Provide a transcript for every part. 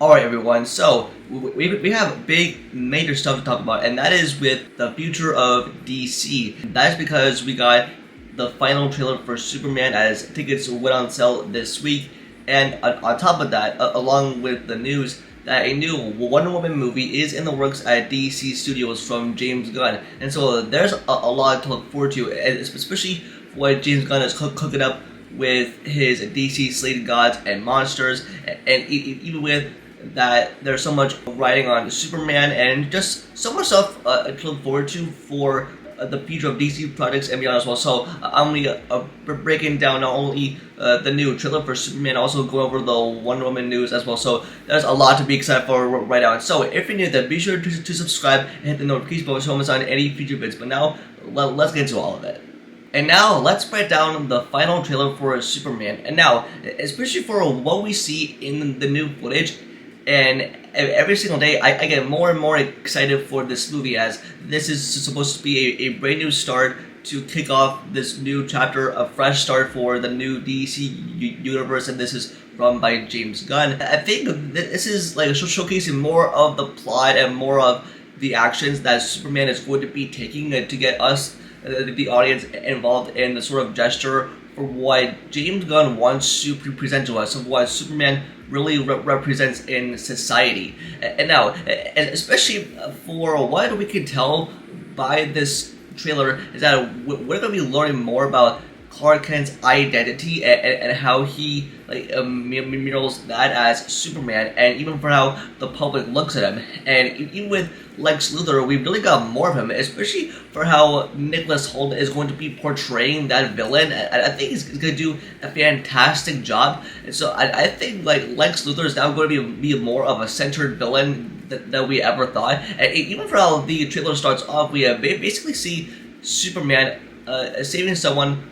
Alright everyone, so we have big major stuff to talk about, and that is with the future of DC. That is because we got the final trailer for Superman as tickets went on sale this week, and on top of that, along with the news that a new Wonder Woman movie is in the works at DC Studios from James Gunn. And so there's a lot to look forward to, especially what James Gunn is cooking up with his DC slated gods and monsters, and even with that there's so much writing on Superman and just so much stuff to look forward to for the future of DC projects and beyond as well. So I'm going to be breaking down not only the new trailer for Superman, also go over the Wonder Woman news as well. So there's a lot to be excited for right now. So if you're new, then be sure to subscribe and hit the notification bell so you don't miss on any future vids. But now let's get into all of it. And now let's break down the final trailer for Superman. And now, especially for what we see in the new footage, and every single day I get more and more excited for this movie, as this is supposed to be a brand new start to kick off this new chapter, a fresh start for the new DC universe, and this is run by James Gunn. I think this is like showcasing more of the plot and more of the actions that Superman is going to be taking to get us, the audience, involved in the sort of gesture for what James Gunn wants to present to us of what Superman really represents in society. And now, especially for what we can tell by this trailer, is that we're going to be learning more about Clark Kent's identity and how he mirrors that as Superman, and even for how the public looks at him. And even with Lex Luthor, we've really got more of him, especially for how Nicholas Hoult is going to be portraying that villain. I think he's going to do a fantastic job. And so I think Lex Luthor is now going to be more of a centered villain than we ever thought. And even for how the trailer starts off, we basically see Superman saving someone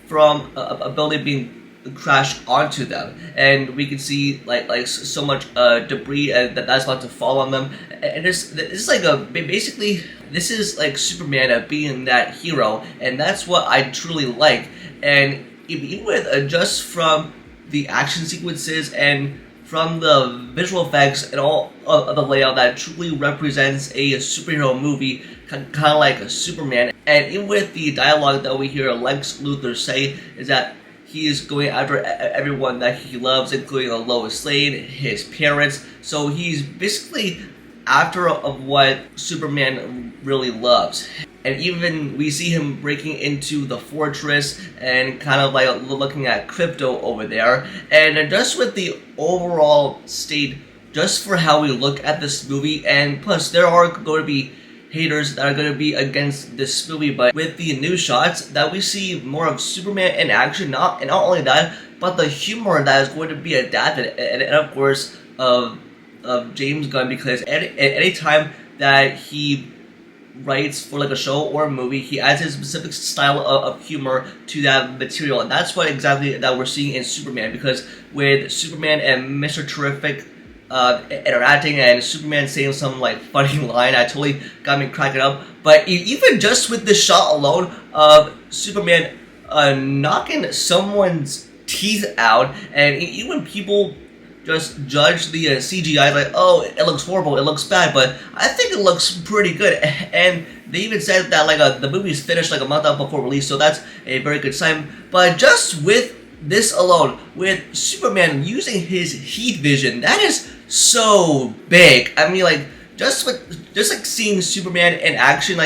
from a building being crashed onto them, and we can see so much debris that's about to fall on them. And this is basically this is like Superman being that hero, and that's what I truly like. And even with just from the action sequences and from the visual effects and all of the layout, that truly represents a superhero movie, kind of like a Superman. And even with the dialogue that we hear Lex Luthor say, is that he is going after everyone that he loves, including Lois Lane, his parents. So he's basically after of what Superman really loves. And even we see him breaking into the fortress and kind of looking at crypto over there. And just with the overall state, just for how we look at this movie, and plus there are going to be haters that are going to be against this movie, but with the new shots that we see more of Superman in action, not only that, but the humor that is going to be adapted, and of course of James Gunn, because any time that he writes for a show or a movie, he adds his specific style of humor to that material, and that's what exactly that we're seeing in Superman. Because with Superman and Mr. Terrific interacting and Superman saying some funny line, I totally got me cracking up. But even just with this shot alone of Superman knocking someone's teeth out, and even people just judge the CGI oh, it looks horrible, it looks bad, but I think it looks pretty good. And they even said that the movie's finished a month out before release, so that's a very good sign. But just with this alone, with Superman using his heat vision, that is so big. I mean, just seeing Superman in action,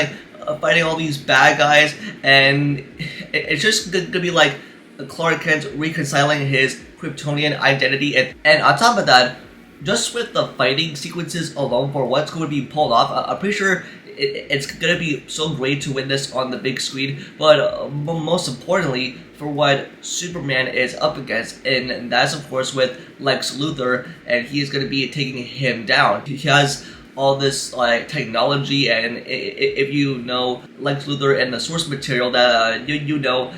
fighting all these bad guys, and it's just gonna be like Clark Kent reconciling his Kryptonian identity, and on top of that, just with the fighting sequences alone for what's going to be pulled off, I'm pretty sure it's going to be so great to witness on the big screen. But most importantly, for what Superman is up against, and that's of course with Lex Luthor, and he is going to be taking him down. He has all this technology, and if you know Lex Luthor and the source material, that you know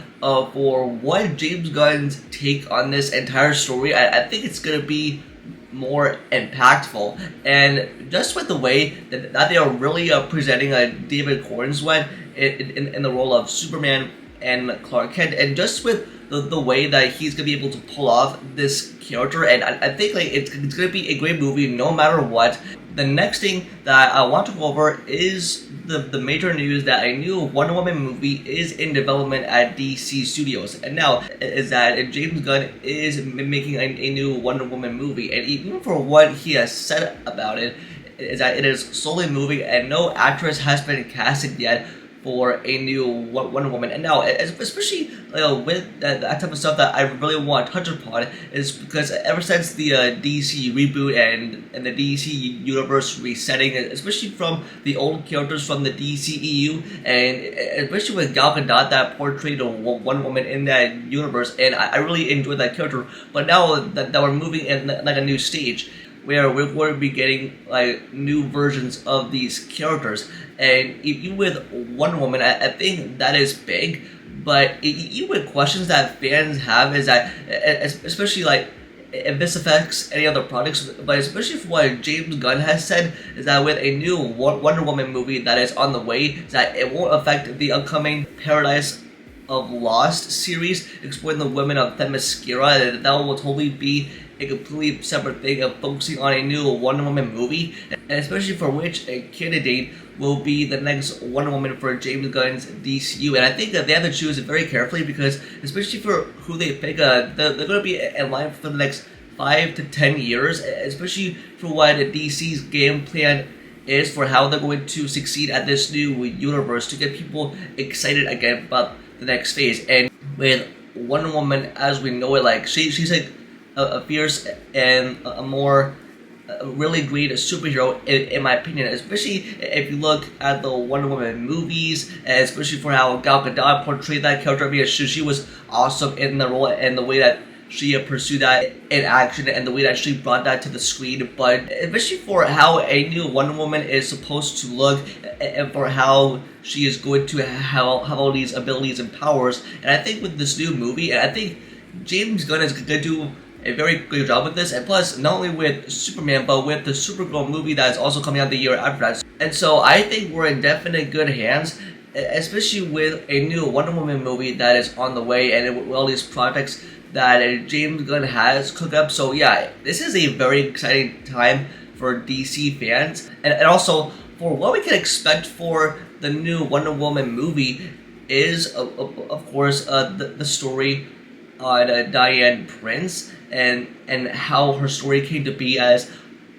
for what James Gunn's take on this entire story, I think it's going to be more impactful. And just with the way that they are really presenting David Cornsweet in the role of Superman, and Clark Kent, and just with the way that he's gonna be able to pull off this character, and I think like it's gonna be a great movie no matter what. The next thing that I want to go over is the major news that a new Wonder Woman movie is in development at DC Studios, and now is that James Gunn is making a new Wonder Woman movie, and even for what he has said about it, is that it is slowly moving and no actress has been casted yet for a new Wonder Woman. And now, especially with that type of stuff that I really want to touch upon, is because ever since the DC reboot and the DC universe resetting, especially from the old characters from the DCEU, and especially with Gal Gadot that portrayed a Wonder Woman in that universe, and I really enjoyed that character. But now that we're moving in like a new stage, where we're going to be getting like new versions of these characters, and even with Wonder Woman, I think that is big. But even with questions that fans have is that, especially like if this affects any other products, but especially for what James Gunn has said, is that with a new Wonder Woman movie that is on the way, is that it won't affect the upcoming Paradise of Lost series exploring the women of Themyscira. That will totally be a completely separate thing of focusing on a new Wonder Woman movie, and especially for which a candidate will be the next Wonder Woman for James Gunn's DCU. And I think that they have to choose it very carefully, because especially for who they pick, they're going to be in line for the next 5 to 10 years, especially for what DC's game plan is for how they're going to succeed at this new universe to get people excited again about the next phase. And with Wonder Woman as we know it, like she's like a fierce and a more really great superhero in my opinion, especially if you look at the Wonder Woman movies, and especially for how Gal Gadot portrayed that character. I mean, she was awesome in the role, and the way that she pursued that in action, and the way that she brought that to the screen. But especially for how a new Wonder Woman is supposed to look, and for how she is going to have all these abilities and powers. And I think with this new movie, and I think James Gunn is going to do a very good job with this, and plus not only with Superman but with the Supergirl movie that is also coming out the year after that. And so I think we're in definite good hands, especially with a new Wonder Woman movie that is on the way, and with all these projects that James Gunn has cooked up. So yeah, this is a very exciting time for DC fans, and also for what we can expect for the new Wonder Woman movie is of course the story on Diane Prince, and how her story came to be as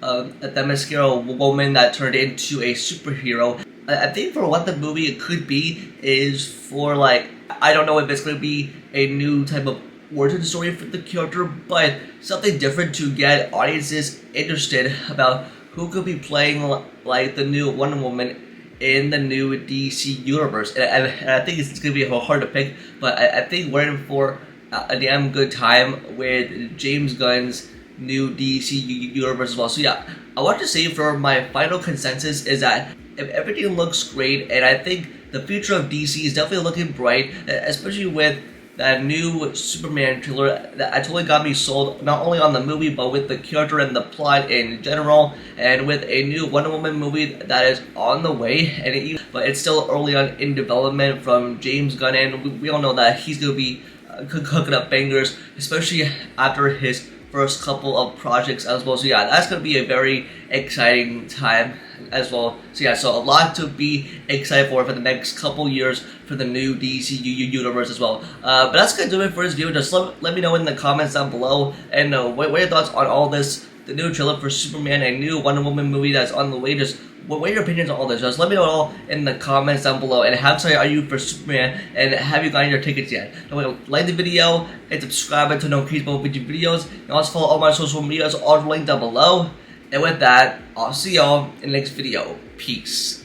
a Themyscira woman that turned into a superhero. I think for what the movie could be is for, like, I don't know if it's going to be a new type of origin story for the character, but something different to get audiences interested about who could be playing like the new Wonder Woman in the new DC universe. And I think it's going to be hard to pick, but I think we're in for a damn good time with James Gunn's new DC universe as well. So yeah, I want to say for my final consensus is that if everything looks great, and I think the future of DC is definitely looking bright, especially with that new Superman trailer that totally got me sold, not only on the movie but with the character and the plot in general, and with a new Wonder Woman movie that is on the way, but it's still early on in development from James Gunn, and we all know that he's going to be cooking up bangers, especially after his first couple of projects as well. So yeah, that's going to be a very exciting time as well. So yeah, so a lot to be excited for the next couple years for the new DC universe as well. But that's going to do it for this video. Just let me know in the comments down below, and what are your thoughts on all this, the new trailer for Superman, a new Wonder Woman movie that's on the way. Just what are your opinions on all this? Just let me know all in the comments down below. And how excited are you for Superman? And have you gotten your tickets yet? Don't forget to like the video and subscribe to know future videos. And also follow all my social medias, all linked down below. And with that, I'll see y'all in the next video. Peace.